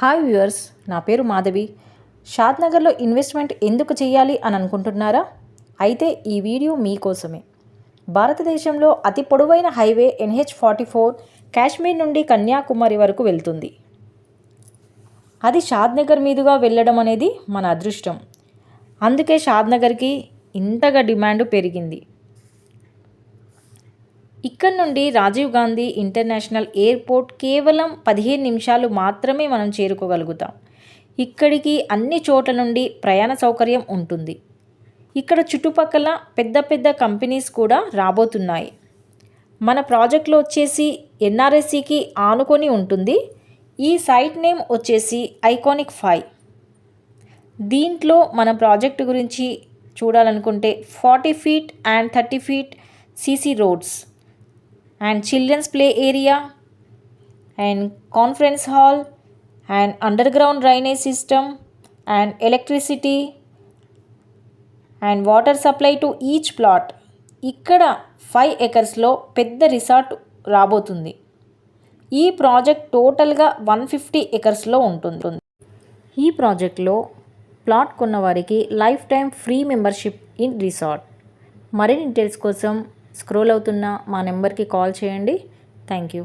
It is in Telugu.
హాయ్ వ్యూవర్స్, నా పేరు మాధవి. షాద్నగర్లో ఇన్వెస్ట్మెంట్ ఎందుకు చేయాలి అని అనుకుంటున్నారా? అయితే ఈ వీడియో మీకోసమే. భారతదేశంలో అతి పొడవైన హైవే NH-44 కాశ్మీర్ నుండి కన్యాకుమారి వరకు వెళ్తుంది. అది షాద్నగర్ మీదుగా వెళ్ళడం అనేది మన అదృష్టం. అందుకే షాద్నగర్కి ఇంతగా డిమాండ్ పెరిగింది. ఇక్కడ నుండి రాజీవ్ గాంధీ ఇంటర్నేషనల్ ఎయిర్పోర్ట్ కేవలం 15 నిమిషాలు మాత్రమే మనం చేరుకోగలుగుతాం. ఇక్కడికి అన్ని చోట్ల నుండి ప్రయాణ సౌకర్యం ఉంటుంది. ఇక్కడ చుట్టుపక్కల పెద్ద పెద్ద కంపెనీస్ కూడా రాబోతున్నాయి. మన ప్రాజెక్ట్లో వచ్చేసి NRSCకి ఆనుకొని ఉంటుంది. ఈ సైట్ నేమ్ వచ్చేసి ఐకానిక్ 5. దీంట్లో మన ప్రాజెక్టు గురించి చూడాలనుకుంటే 40 feet and 30 feet CC roads and children's play area and conference hall and underground drainage system and electricity and water supply to each plot. ఇక్కడ 5 acresలో పెద్ద రిసార్ట్ రాబోతుంది. ఈ ప్రాజెక్ట్ టోటల్గా 150 acresలో ఉంటుంది. ఈ ప్రాజెక్ట్లో ప్లాట్ కొన్న వారికి life time free membership in resort. మరిన్ని డీటెయిల్స్ కోసం స్క్రోల్ అవుతున్న మా నెంబర్కి కాల్ చేయండి. Thank you.